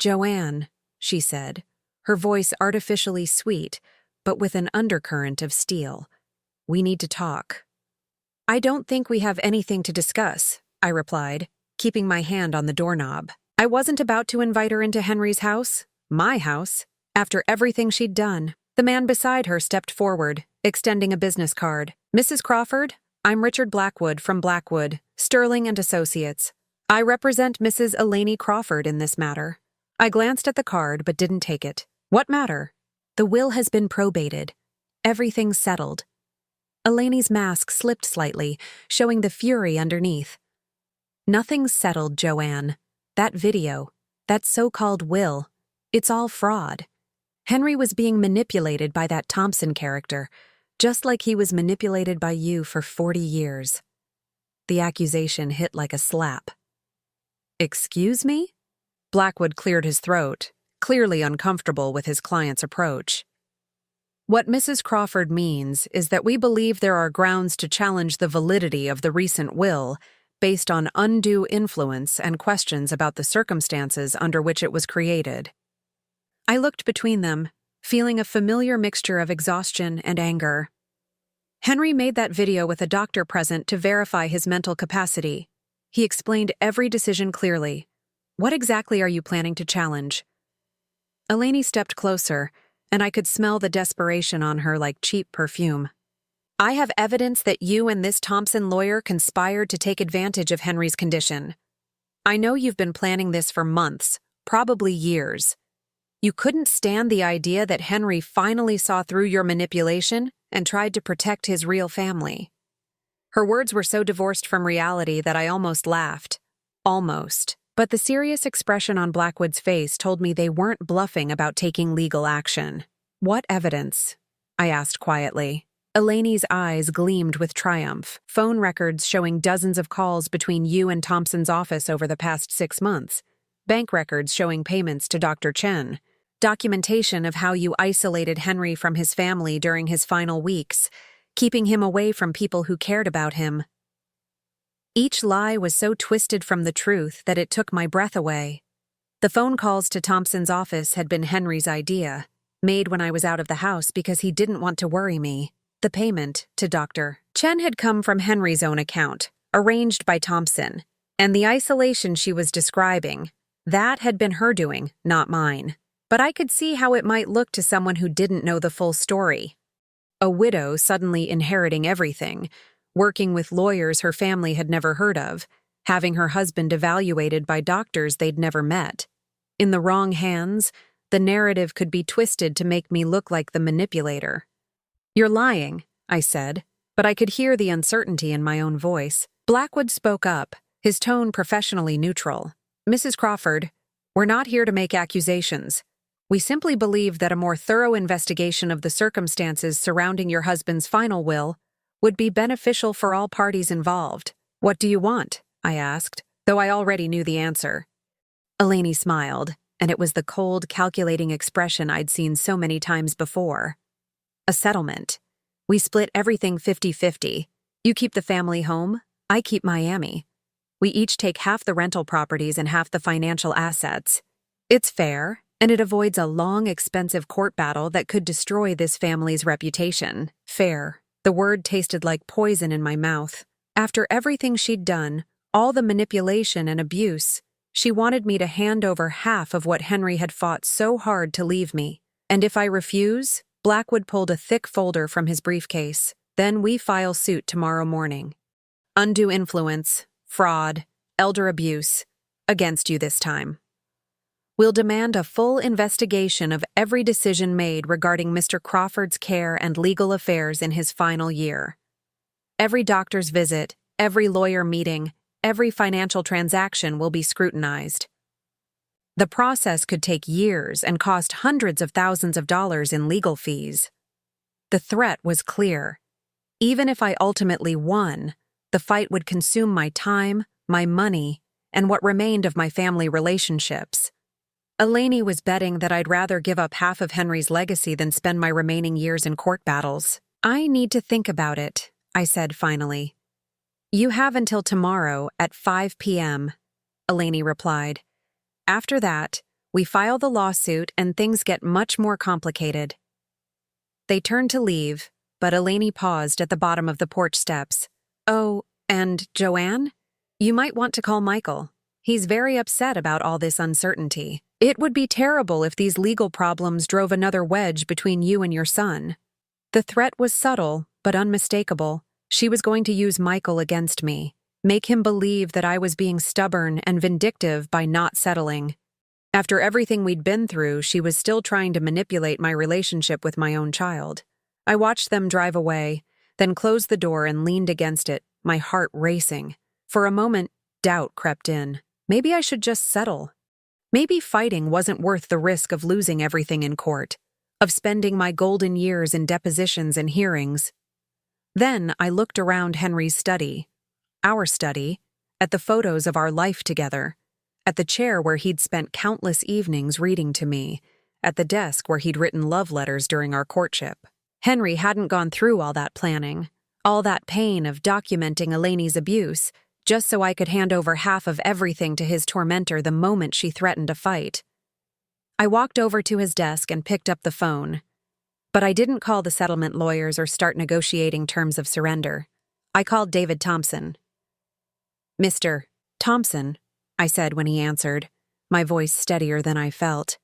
"Joanne," she said, her voice artificially sweet, but with an undercurrent of steel. "We need to talk." "I don't think we have anything to discuss," I replied, keeping my hand on the doorknob. I wasn't about to invite her into Henry's house, my house, after everything she'd done. The man beside her stepped forward, extending a business card. "Mrs. Crawford, I'm Richard Blackwood from Blackwood, Sterling and Associates. I represent Mrs. Eleni Crawford in this matter." I glanced at the card but didn't take it. "What matter?" "The will has been probated. Everything's settled." Eleni's mask slipped slightly, showing the fury underneath. "Nothing's settled, Joanne. That video, that so-called will, it's all fraud. Henry was being manipulated by that Thompson character, just like he was manipulated by you for 40 years. The accusation hit like a slap. "Excuse me?" Blackwood cleared his throat, clearly uncomfortable with his client's approach. "What Mrs. Crawford means is that we believe there are grounds to challenge the validity of the recent will based on undue influence and questions about the circumstances under which it was created." I looked between them, feeling a familiar mixture of exhaustion and anger. Henry made that video with a doctor present to verify his mental capacity. He explained every decision clearly. "What exactly are you planning to challenge?" Eleni stepped closer, and I could smell the desperation on her like cheap perfume. "I have evidence that you and this Thompson lawyer conspired to take advantage of Henry's condition. I know you've been planning this for months, probably years. You couldn't stand the idea that Henry finally saw through your manipulation and tried to protect his real family." Her words were so divorced from reality that I almost laughed. Almost. But the serious expression on Blackwood's face told me they weren't bluffing about taking legal action. "What evidence?" I asked quietly. Eleni's eyes gleamed with triumph. "Phone records showing dozens of calls between you and Thompson's office over the past 6 months. Bank records showing payments to Dr. Chen. Documentation of how you isolated Henry from his family during his final weeks, keeping him away from people who cared about him." Each lie was so twisted from the truth that it took my breath away. The phone calls to Thompson's office had been Henry's idea, made when I was out of the house because he didn't want to worry me. The payment to Dr. Chen had come from Henry's own account, arranged by Thompson, and the isolation she was describing, that had been her doing, not mine. But I could see how it might look to someone who didn't know the full story. A widow suddenly inheriting everything, working with lawyers her family had never heard of, having her husband evaluated by doctors they'd never met. In the wrong hands, the narrative could be twisted to make me look like the manipulator. "You're lying," I said, but I could hear the uncertainty in my own voice. Blackwood spoke up, his tone professionally neutral. "Mrs. Crawford, we're not here to make accusations. We simply believe that a more thorough investigation of the circumstances surrounding your husband's final will would be beneficial for all parties involved." "What do you want?" I asked, though I already knew the answer. Eleni smiled, and it was the cold, calculating expression I'd seen so many times before. "A settlement. We split everything 50-50. You keep the family home, I keep Miami. We each take half the rental properties and half the financial assets. It's fair, and it avoids a long, expensive court battle that could destroy this family's reputation." Fair. The word tasted like poison in my mouth. After everything she'd done, all the manipulation and abuse, she wanted me to hand over half of what Henry had fought so hard to leave me. And if I refuse, Blackwood pulled a thick folder from his briefcase. "Then we file suit tomorrow morning. Undue influence, fraud, elder abuse, against you this time. We'll demand a full investigation of every decision made regarding Mr. Crawford's care and legal affairs in his final year. Every doctor's visit, every lawyer meeting, every financial transaction will be scrutinized. The process could take years and cost hundreds of thousands of dollars in legal fees. The threat was clear. Even if I ultimately won, the fight would consume my time, my money, and what remained of my family relationships. Eleni was betting that I'd rather give up half of Henry's legacy than spend my remaining years in court battles. "I need to think about it," I said finally. "You have until tomorrow at 5 p.m., Eleni replied. "After that, we file the lawsuit and things get much more complicated." They turned to leave, but Eleni paused at the bottom of the porch steps. "Oh, and Joanne? You might want to call Michael. He's very upset about all this uncertainty. It would be terrible if these legal problems drove another wedge between you and your son." The threat was subtle, but unmistakable. She was going to use Michael against me, make him believe that I was being stubborn and vindictive by not settling. After everything we'd been through, she was still trying to manipulate my relationship with my own child. I watched them drive away, then closed the door and leaned against it, my heart racing. For a moment, doubt crept in. Maybe I should just settle. Maybe fighting wasn't worth the risk of losing everything in court, of spending my golden years in depositions and hearings. Then I looked around Henry's study, our study, at the photos of our life together, at the chair where he'd spent countless evenings reading to me, at the desk where he'd written love letters during our courtship. Henry hadn't gone through all that planning, all that pain of documenting Eleni's abuse, just so I could hand over half of everything to his tormentor the moment she threatened to fight. I walked over to his desk and picked up the phone. But I didn't call the settlement lawyers or start negotiating terms of surrender. I called David Thompson. "Mr. Thompson," I said when he answered, my voice steadier than I felt.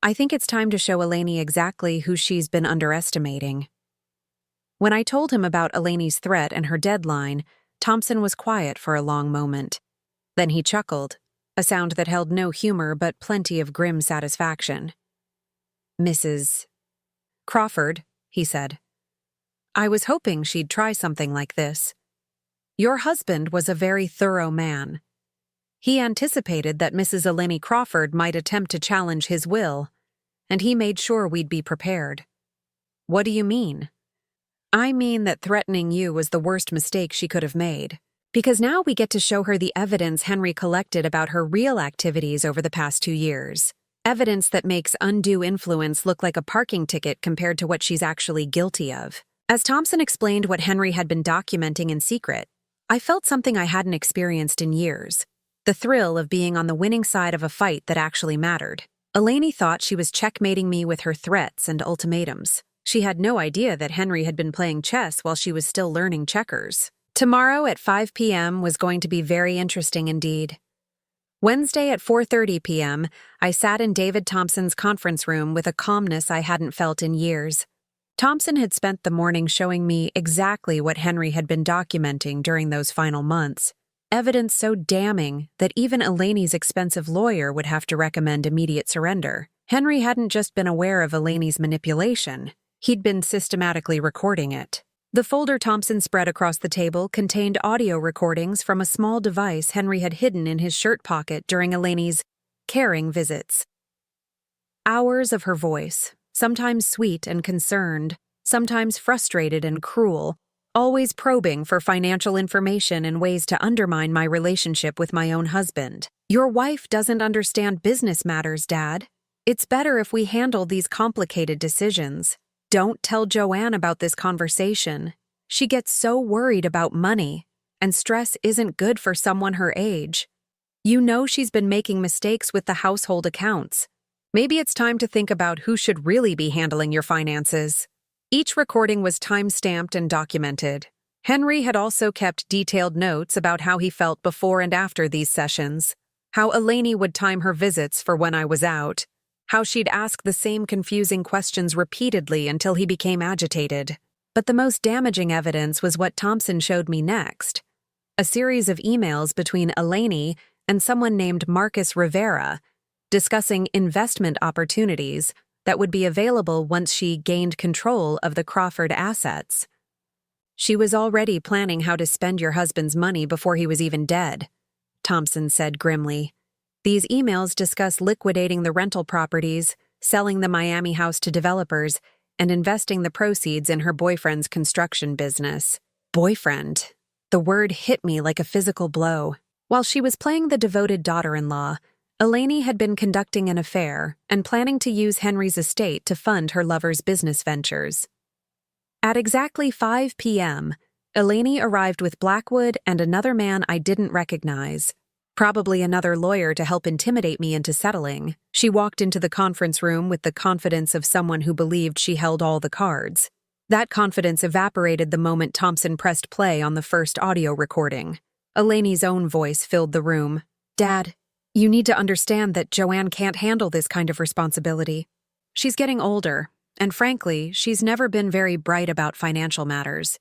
"I think it's time to show Eleni exactly who she's been underestimating." When I told him about Eleni's threat and her deadline, Thompson was quiet for a long moment. Then he chuckled, a sound that held no humor but plenty of grim satisfaction. "Mrs. Crawford," he said. "I was hoping she'd try something like this. Your husband was a very thorough man. He anticipated that Mrs. Eleni Crawford might attempt to challenge his will, and he made sure we'd be prepared." "What do you mean?" "I mean that threatening you was the worst mistake she could have made. Because now we get to show her the evidence Henry collected about her real activities over the past 2 years. Evidence that makes undue influence look like a parking ticket compared to what she's actually guilty of." As Thompson explained what Henry had been documenting in secret, I felt something I hadn't experienced in years. The thrill of being on the winning side of a fight that actually mattered. Eleni thought she was checkmating me with her threats and ultimatums. She had no idea that Henry had been playing chess while she was still learning checkers. Tomorrow at 5 p.m. was going to be very interesting indeed. Wednesday at 4:30 p.m., I sat in David Thompson's conference room with a calmness I hadn't felt in years. Thompson had spent the morning showing me exactly what Henry had been documenting during those final months, evidence so damning that even Eleni's expensive lawyer would have to recommend immediate surrender. Henry hadn't just been aware of Eleni's manipulation, he'd been systematically recording it. The folder Thompson spread across the table contained audio recordings from a small device Henry had hidden in his shirt pocket during Eleni's caring visits. Hours of her voice, sometimes sweet and concerned, sometimes frustrated and cruel, always probing for financial information and ways to undermine my relationship with my own husband. "Your wife doesn't understand business matters, Dad. It's better if we handle these complicated decisions. Don't tell Joanne about this conversation. She gets so worried about money, and stress isn't good for someone her age. You know she's been making mistakes with the household accounts. Maybe it's time to think about who should really be handling your finances." Each recording was time-stamped and documented. Henry had also kept detailed notes about how he felt before and after these sessions, how Eleni would time her visits for when I was out, how she'd ask the same confusing questions repeatedly until he became agitated. But the most damaging evidence was what Thompson showed me next, a series of emails between Eleni and someone named Marcus Rivera, discussing investment opportunities that would be available once she gained control of the Crawford assets. "She was already planning how to spend your husband's money before he was even dead," Thompson said grimly. "These emails discuss liquidating the rental properties, selling the Miami house to developers, and investing the proceeds in her boyfriend's construction business. Boyfriend. The word hit me like a physical blow. While she was playing the devoted daughter-in-law, Eleni had been conducting an affair and planning to use Henry's estate to fund her lover's business ventures. At exactly 5 p.m., Eleni arrived with Blackwood and another man I didn't recognize. Probably another lawyer to help intimidate me into settling. She walked into the conference room with the confidence of someone who believed she held all the cards. That confidence evaporated the moment Thompson pressed play on the first audio recording. Eleni's own voice filled the room. "Dad, you need to understand that Joanne can't handle this kind of responsibility. She's getting older, and frankly, she's never been very bright about financial matters.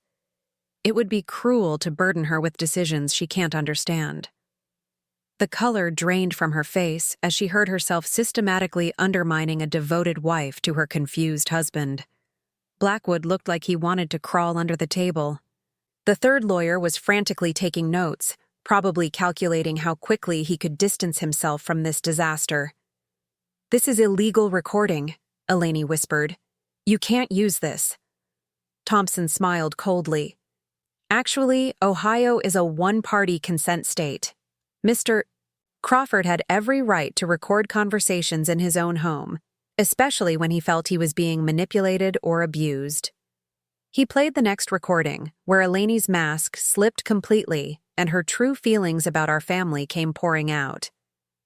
It would be cruel to burden her with decisions she can't understand." The color drained from her face as she heard herself systematically undermining a devoted wife to her confused husband. Blackwood looked like he wanted to crawl under the table. The third lawyer was frantically taking notes, probably calculating how quickly he could distance himself from this disaster. "This is illegal recording," Eleni whispered. "You can't use this." Thompson smiled coldly. "Actually, Ohio is a one-party consent state. Mr. Crawford had every right to record conversations in his own home, especially when he felt he was being manipulated or abused." He played the next recording, where Eleni's mask slipped completely and her true feelings about our family came pouring out.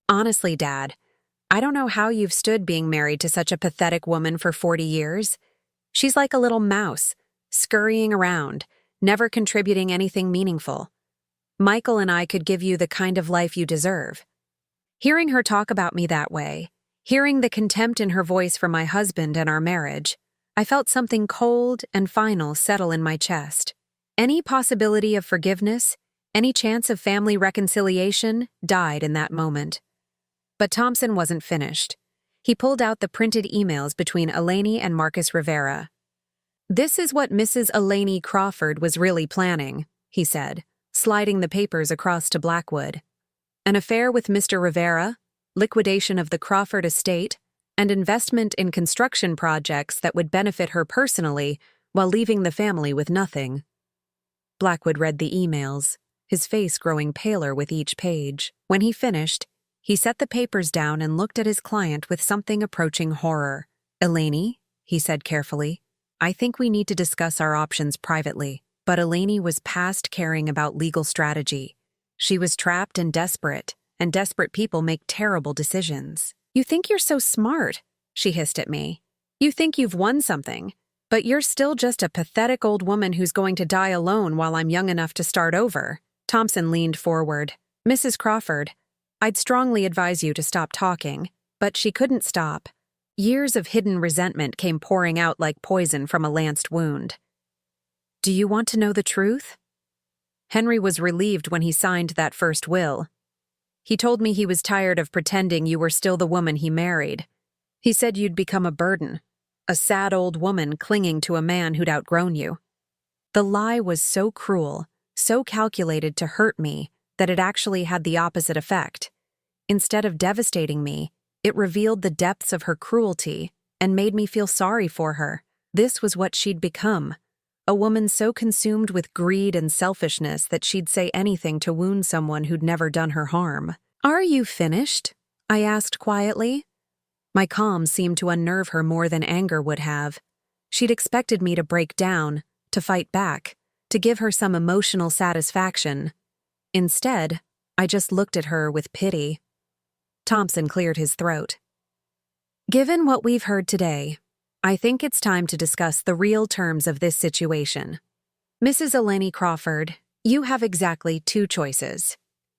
"Honestly, Dad, I don't know how you've stood being married to such a pathetic woman for 40 years. She's like a little mouse, scurrying around, never contributing anything meaningful. Michael and I could give you the kind of life you deserve." Hearing her talk about me that way, hearing the contempt in her voice for my husband and our marriage, I felt something cold and final settle in my chest. Any possibility of forgiveness, any chance of family reconciliation, died in that moment. But Thompson wasn't finished. He pulled out the printed emails between Eleni and Marcus Rivera. "This is what Mrs. Eleni Crawford was really planning," he said, sliding the papers across to Blackwood. "An affair with Mr. Rivera, liquidation of the Crawford estate, and investment in construction projects that would benefit her personally while leaving the family with nothing." Blackwood read the emails, his face growing paler with each page. When he finished, he set the papers down and looked at his client with something approaching horror. "Eleni," he said carefully, "I think we need to discuss our options privately." But Eleni was past caring about legal strategy. She was trapped and desperate people make terrible decisions. "You think you're so smart," she hissed at me. "You think you've won something, but you're still just a pathetic old woman who's going to die alone while I'm young enough to start over." Thompson leaned forward. "Mrs. Crawford, I'd strongly advise you to stop talking." But she couldn't stop. Years of hidden resentment came pouring out like poison from a lanced wound. "Do you want to know the truth?" Henry was relieved when he signed that first will. "He told me he was tired of pretending you were still the woman he married. He said you'd become a burden, a sad old woman clinging to a man who'd outgrown you." The lie was so cruel, so calculated to hurt me, that it actually had the opposite effect. Instead of devastating me, it revealed the depths of her cruelty and made me feel sorry for her. This was what she'd become. A woman so consumed with greed and selfishness that she'd say anything to wound someone who'd never done her harm. "Are you finished?" I asked quietly. My calm seemed to unnerve her more than anger would have. She'd expected me to break down, to fight back, to give her some emotional satisfaction. Instead, I just looked at her with pity. Thompson cleared his throat. "Given what we've heard today, I think it's time to discuss the real terms of this situation. Mrs. Eleni Crawford, you have exactly 2 choices.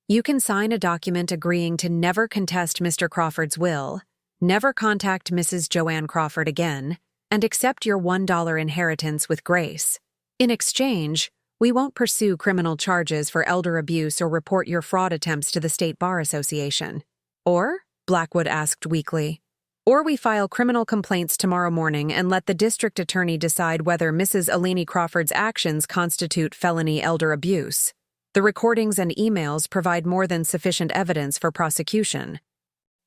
You can sign a document agreeing to never contest Mr. Crawford's will, never contact Mrs. Joanne Crawford again, and accept your $1 inheritance with grace. In exchange, we won't pursue criminal charges for elder abuse or report your fraud attempts to the State Bar Association. Or?" Blackwood asked weakly. "Or we file criminal complaints tomorrow morning and let the district attorney decide whether Mrs. Eleni Crawford's actions constitute felony elder abuse. The recordings and emails provide more than sufficient evidence for prosecution."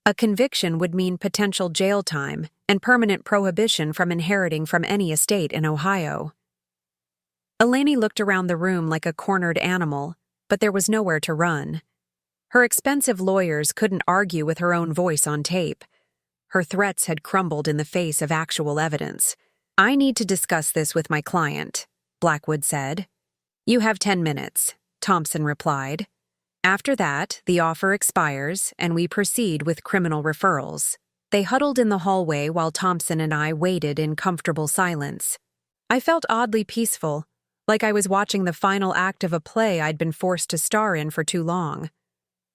A conviction would mean potential jail time and permanent prohibition from inheriting from any estate in Ohio. Eleni looked around the room like a cornered animal, but there was nowhere to run. Her expensive lawyers couldn't argue with her own voice on tape. Her threats had crumbled in the face of actual evidence. "I need to discuss this with my client," Blackwood said. "You have 10 minutes, Thompson replied. "After that, the offer expires, and we proceed with criminal referrals." They huddled in the hallway while Thompson and I waited in comfortable silence. I felt oddly peaceful, like I was watching the final act of a play I'd been forced to star in for too long.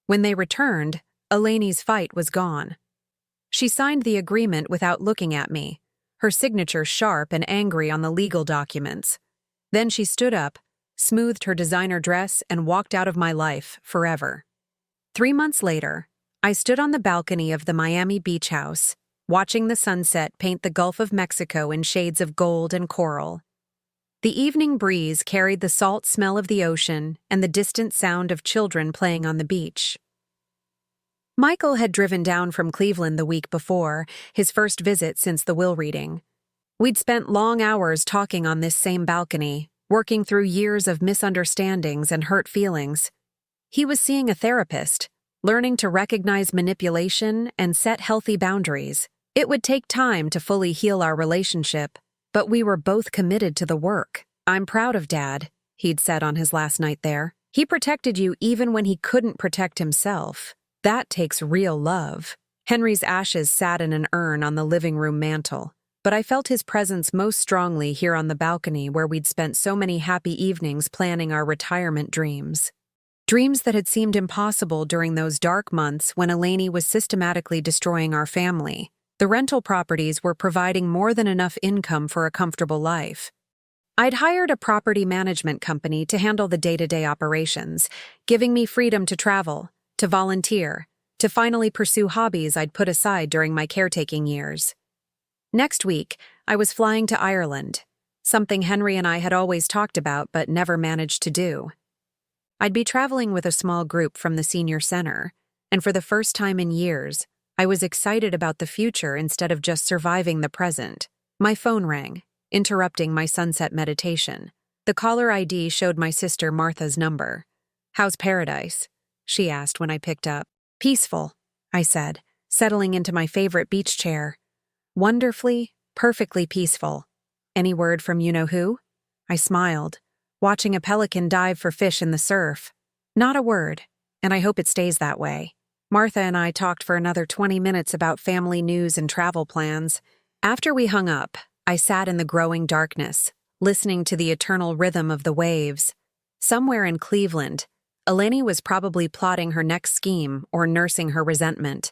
When they returned, Eleni's fight was gone. She signed the agreement without looking at me, her signature sharp and angry on the legal documents. Then she stood up, smoothed her designer dress, and walked out of my life forever. 3 months later, I stood on the balcony of the Miami beach house, watching the sunset paint the Gulf of Mexico in shades of gold and coral. The evening breeze carried the salt smell of the ocean and the distant sound of children playing on the beach. Michael had driven down from Cleveland the week before, his first visit since the will reading. We'd spent long hours talking on this same balcony, working through years of misunderstandings and hurt feelings. He was seeing a therapist, learning to recognize manipulation and set healthy boundaries. It would take time to fully heal our relationship, but we were both committed to the work. "I'm proud of Dad," he'd said on his last night there. "He protected you even when he couldn't protect himself. That takes real love." Henry's ashes sat in an urn on the living room mantel, but I felt his presence most strongly here on the balcony where we'd spent so many happy evenings planning our retirement dreams. Dreams that had seemed impossible during those dark months when Eleni was systematically destroying our family. The rental properties were providing more than enough income for a comfortable life. I'd hired a property management company to handle the day-to-day operations, giving me freedom to travel, to volunteer, to finally pursue hobbies I'd put aside during my caretaking years. Next week, I was flying to Ireland, something Henry and I had always talked about but never managed to do. I'd be traveling with a small group from the senior center, and for the first time in years, I was excited about the future instead of just surviving the present. My phone rang, interrupting my sunset meditation. The caller ID showed my sister Martha's number. "How's paradise?" she asked when I picked up. "Peaceful," I said, settling into my favorite beach chair. "Wonderfully, perfectly peaceful. Any word from you-know-who?" I smiled, watching a pelican dive for fish in the surf. "Not a word, and I hope it stays that way." Martha and I talked for another 20 minutes about family news and travel plans. After we hung up, I sat in the growing darkness, listening to the eternal rhythm of the waves. Somewhere in Cleveland, Eleni was probably plotting her next scheme or nursing her resentment.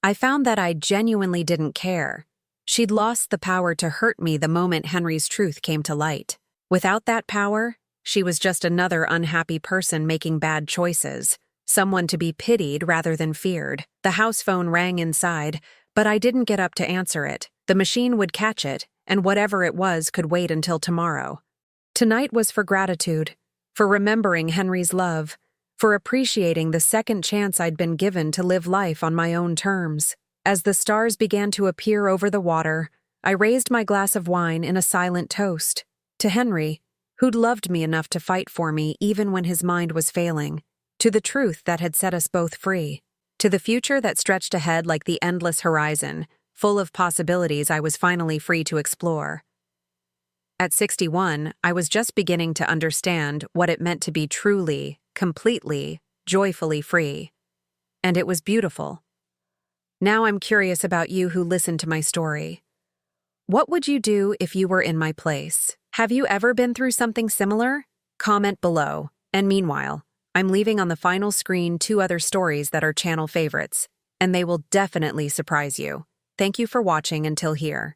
I found that I genuinely didn't care. She'd lost the power to hurt me the moment Henry's truth came to light. Without that power, she was just another unhappy person making bad choices, someone to be pitied rather than feared. The house phone rang inside, but I didn't get up to answer it. The machine would catch it, and whatever it was could wait until tomorrow. Tonight was for gratitude, for remembering Henry's love, for appreciating the second chance I'd been given to live life on my own terms. As the stars began to appear over the water, I raised my glass of wine in a silent toast. To Henry, who'd loved me enough to fight for me even when his mind was failing. To the truth that had set us both free. To the future that stretched ahead like the endless horizon, full of possibilities I was finally free to explore. At 61, I was just beginning to understand what it meant to be truly, completely, joyfully free. And it was beautiful. Now I'm curious about you who listened to my story. What would you do if you were in my place? Have you ever been through something similar? Comment below. And meanwhile, I'm leaving on the final screen 2 other stories that are channel favorites, and they will definitely surprise you. Thank you for watching until here.